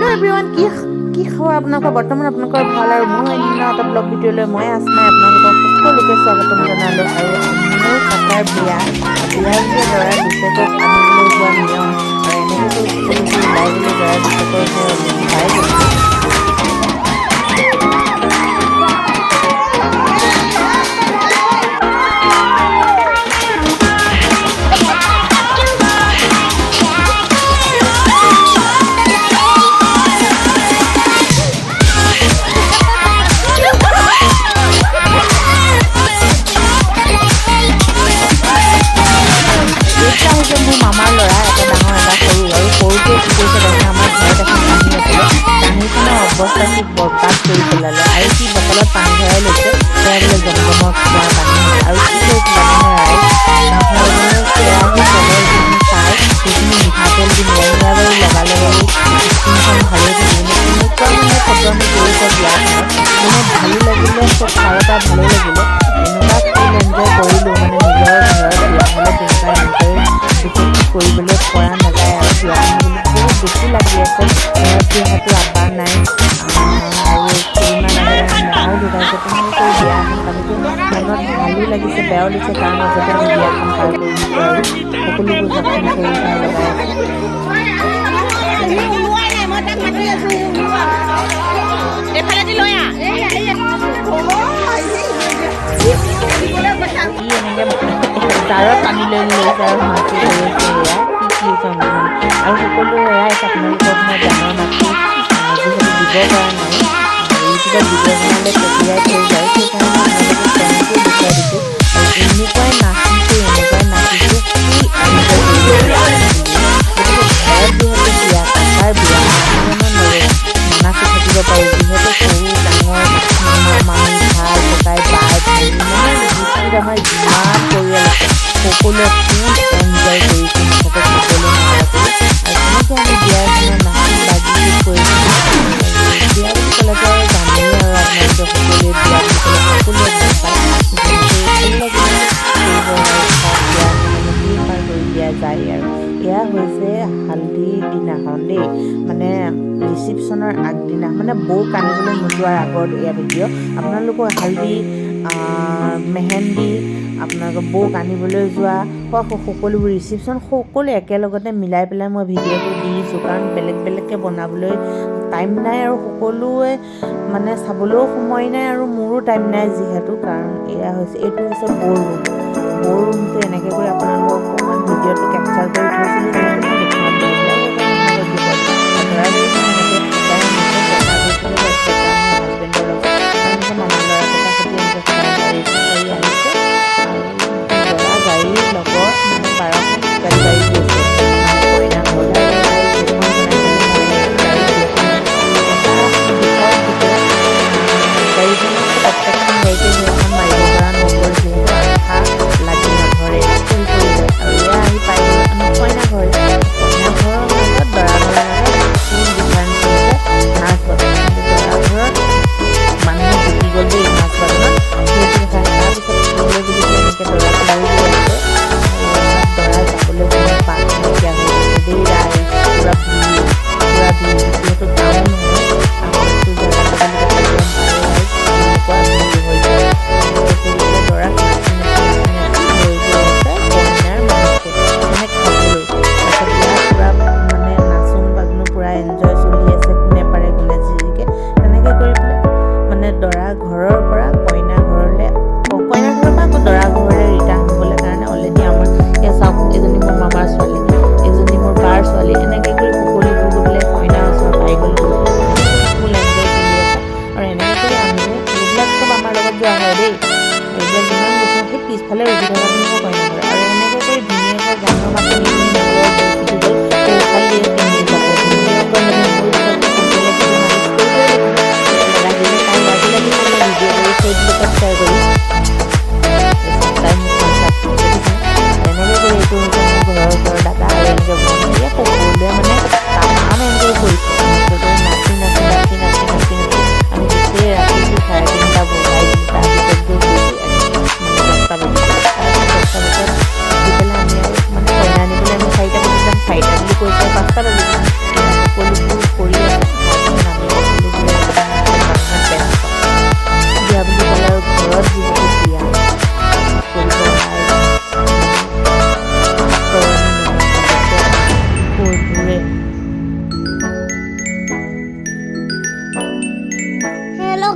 Everyone কি খবৰ আপোনালোকৰ বৰ্তমান আপোনালোকৰ ভাল আৰু মই অন্য এটা ব্লগ ভিডিঅ'লৈ মই আছমাই আপোনালোকক সকলোকে স্বাগতম জনালোঁ আৰু মোৰ কাকাৰ বিয়া যে দৰা বিশেষক আনিবলৈ যোৱা নিয়ম আৰু এনেকৈ সকলোবোৰ ওলাই গ'লে দৰা বিশেষৰ পাই গৈছে। মামাৰ ল'ৰা এটা ডাঙৰ এটা সৰু আৰু সৰুটোৱে কি কৰিছে দেখোন আমাৰ ঘৰত এখন পানী আছিলে পানীখনৰ অৱস্থা সি বৰবাদ কৰি পেলালে আৰু সি বটলত পানী ভৰাই লৈছে সেয়া বোলে জমজমৰ খোৱা পানী আৰু কি কৰিছিলে মানে কেৰাহী তেলৰ যিখিনি চাই সেইখিনি মিঠাতেল দি নেৰা বাৰু লগালে বাৰু স্কিনখন ভালেই থাকিলে এনেকুৱা মানে ফটোৱামি কৰিছে বিয়াখনত মানে ভালো লাগিলে চব ফালৰ পৰা ভালেই লাগিলে এনেকুৱা ফুল এনজয় কৰিলোঁ মানে নিজৰ ঘৰত বিয়া হ'লে তেনেকুৱা এনজয় বিশেষকৈ কৰিবলৈ পৰা নাযায় আৰু বিয়াখন বহুত বেছি লাগি আছে ঘৰত যিহেতু আব্বা নাই আৰু কেইদিনমান আগতে মাও ঢুকাইছে তেনেকৈ বিয়া এখন পাতিছোঁ মনত ভালো লাগিছে বেয়াও লাগিছে তাৰ মাজতে আমি বিয়াখন পাৰ কৰিছোঁ আৰু সকলোবোৰ যত্ন কৰি চাই লগাই জাৰত পানী লৈ লৈছে আৰু মাটি ধৰিছে এয়া কি জন্মমান আৰু সকলো এয়াই আপোনালোকক মই ডাঙৰ মাটি যিহেতু দিব পৰা নাই ইউটিউবত ভিডিঅ' বনালে তেতিয়াই থৈ যায় সেইকাৰণে আপোনালোকক তেনেকৈ দেখুৱাই দিছোঁ আৰু এনেকুৱাই নাচিছোঁ কি ঘৰত যিহেতু বিয়া কাকাৰ বিয়া মানুহজনৰ নৰে নানাচি থাকিব পাৰোঁ যিহেতু সৰু ডাঙৰ মামী ভাল ককাই বাই মানে যিটো আমাৰ যিমান পৰিয়াল আছে সকলোৱে ফুল এনজয় কৰিছোঁ মুঠতে সকলোৱে নালাগে আৰু তেনেকৈ আমি বিয়াৰ সময়ত নাচি বাজি কৰিছোঁ বিয়া বুলি ক'লেতো আৰু জানেই আৰু আপোনালোকে সকলোৱে বিয়া বুলি ক'লে সকলোৱে ভাল পায় পাৰ কৰি দিয়া যায় আৰু এয়া হৈছে হালধিৰ দিনাখন দেই মানে ৰিচিপশ্যনৰ আগদিনা মানে বৌক আনিবলৈ নোযোৱাৰ আগত এয়া ভিডিঅ' আপোনালোকৰ হালধি মেহেন্দি আপোনালোকৰ বৌক আনিবলৈ যোৱা সকলোবোৰ ৰিচিপশ্যন সকলো একেলগতে মিলাই পেলাই মই ভিডিঅ'টো দিছোঁ কাৰণ বেলেগ বেলেগকৈ বনাবলৈ টাইম নাই আৰু সকলোৱে মানে চাবলৈও সময় নাই আৰু মোৰো টাইম নাই যিহেতু কাৰণ এয়া হৈছে এইটো হৈছে বৌৰ ৰুমটো এনেকৈ কৰি আপোনালোকক অকণমান ভিডিঅ'টো কেপচাৰ কৰি থৈছিলোঁ যিহেতু মই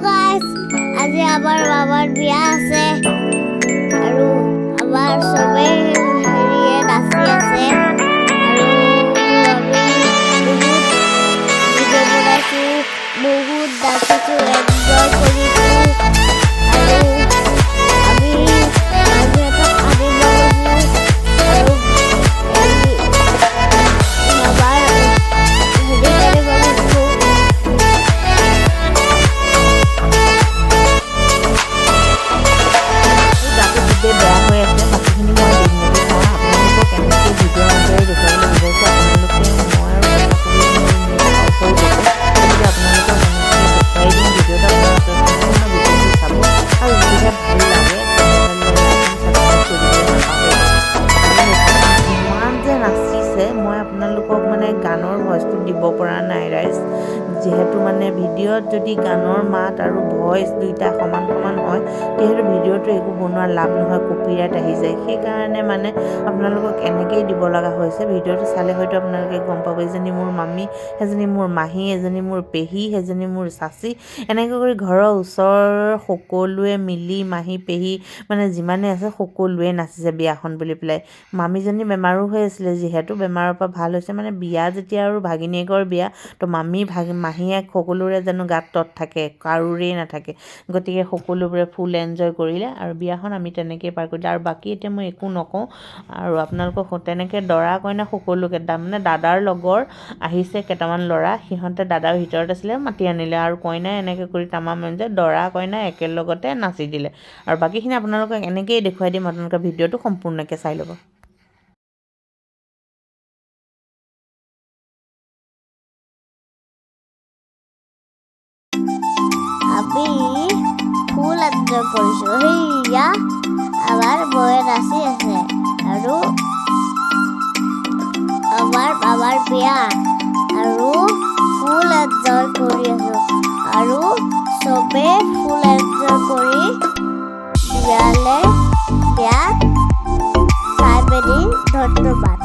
গাইস আজি আমাৰ বাবাৰ বিয়া আছে আৰু আমাৰ সবে হেৰিয়ে নাচি আছে আৰু আমি বহুত ভিডিঅ' বনাইছো বহুত নাচিছো এনজয় কৰিছো আৰু আমি মাজতে আনিব গৈছো আৰু বাবাৰ হেৰি কৰিব গৈছো বেয়া হৈ আছে বাকীখিনি মই দিম নেকি চাওঁ আপোনালোকক কেনেকৈ ভিডিঅ' মাজেৰে দেখুৱাবলৈ বিচাৰিছোঁ আপোনালোকে মই আপোনালোকক মানে গানৰ ভইচটো দিব পৰা নাই ৰাইজ যিহেতু মানে ভিডিঅ'ত যদি গানৰ মাত আৰু ভইচ দুইটা সমান সমান হয় তেতিয়াহ'লে ভিডিঅ'টো একো বনোৱাৰ লাভ নহয় কপিৰাইট আহি যায় সেইকাৰণে মানে আপোনালোকক এনেকৈয়ে দিব লগা হৈছে ভিডিঅ'টো চালে হয়তো আপোনালোকে গম পাব এজনী মোৰ মামী এজনী মোৰ মাহী এজনী মোৰ পেহী এজনী মোৰ চাচী এনেকৈ কৰি ঘৰৰ ওচৰৰ সকলোৱে মিলি মাহী পেহী মানে যিমানে আছে সকলোৱে নাচিছে বিয়াখন বুলি পেলাই মামীজনী বেমাৰো হৈ আছিলে যিহেতু বেমাৰৰ পৰা ভাল হৈছে মানে বিয়া যেতিয়া আৰু ভাগিনীয়েকৰ বিয়া তো মাহীয়েক সকলোৰে জানো গাত তত থাকে কাৰোৰেই নাথাকে গতিকে সকলোবোৰে ফুল এনজয় কৰিলে আৰু বিয়াখন আমি তেনেকৈয়ে পাৰ কৰিলোঁ আৰু বাকী এতিয়া মই একো নকওঁ আৰু আপোনালোকক তেনেকৈ দৰা কইনা সকলোকে তাৰমানে দাদাৰ লগৰ আহিছে কেইটামান ল'ৰা সিহঁতে দাদাৰ ভিতৰত আছিলে মাতি আনিলে আৰু কইনাই এনেকৈ কৰি তামাম যে দৰা কইনা একেলগতে নাচি দিলে আৰু বাকীখিনি আপোনালোকক এনেকৈয়ে দেখুৱাই দিম আপোনালোকে ভিডিঅ'টো সম্পূৰ্ণকৈ চাই ল'ব আমি ফুল এনজয় কৰিছো সেয়া আমাৰ বয়ে নাচি আছে আৰু আমাৰ বাবাৰ বিয়া আৰু ফুল এনজয় কৰি আছো আৰু চবে ফুল এনজয় কৰি বিয়াত চাই মেলি ধন্যবাদ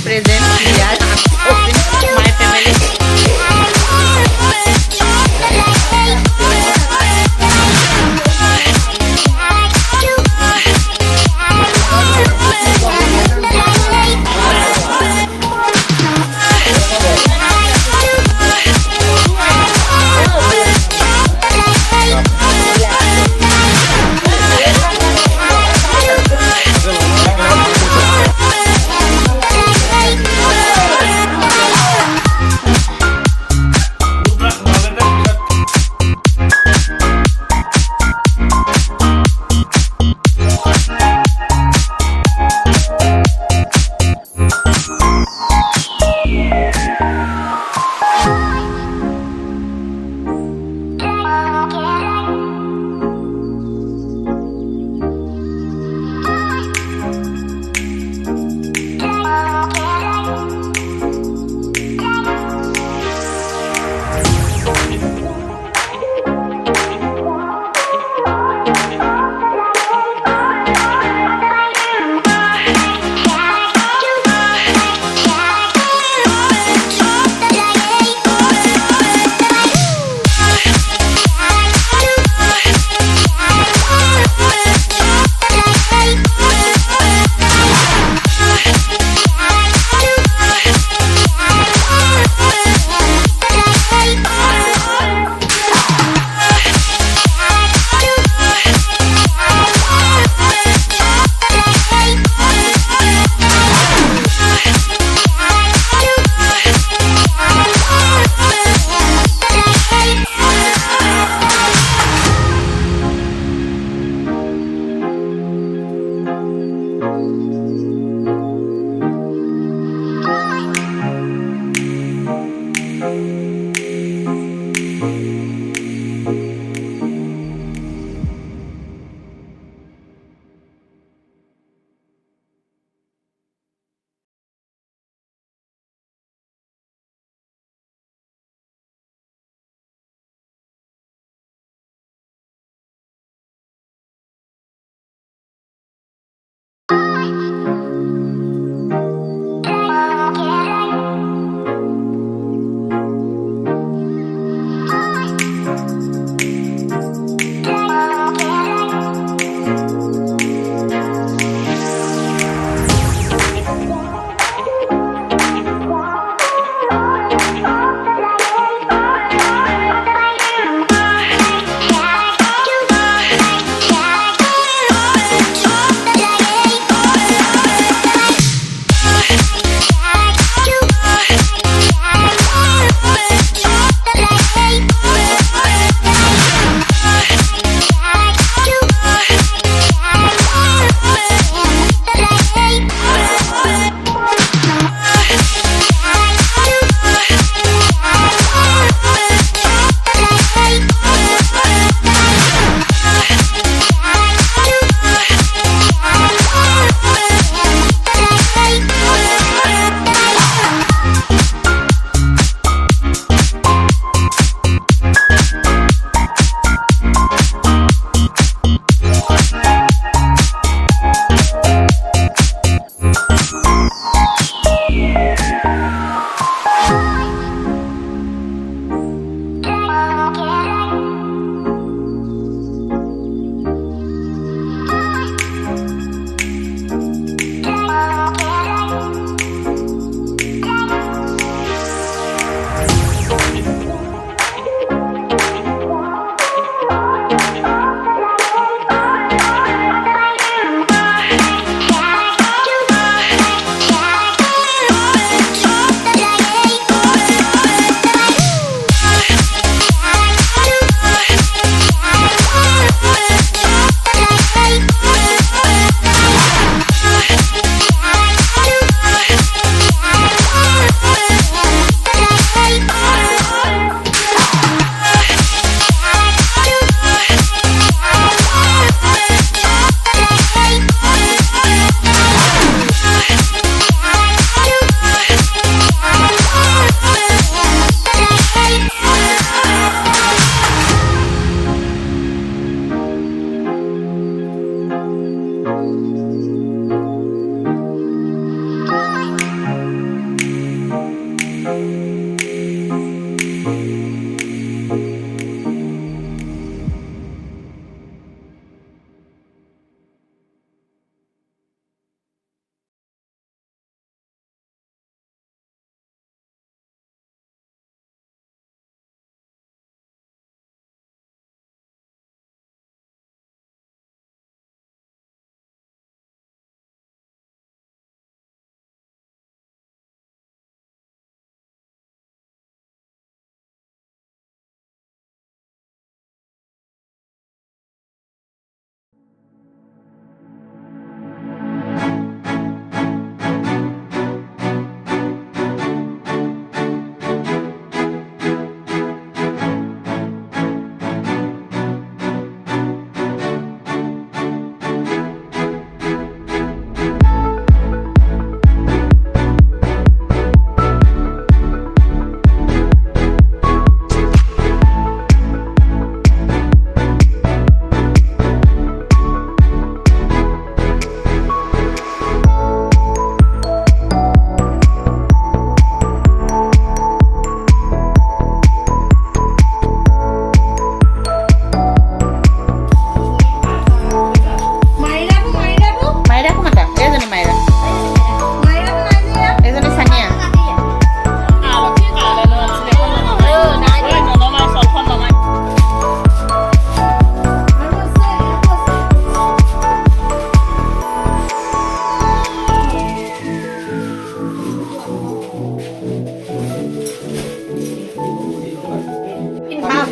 Present, yes, my family.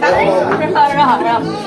Rah.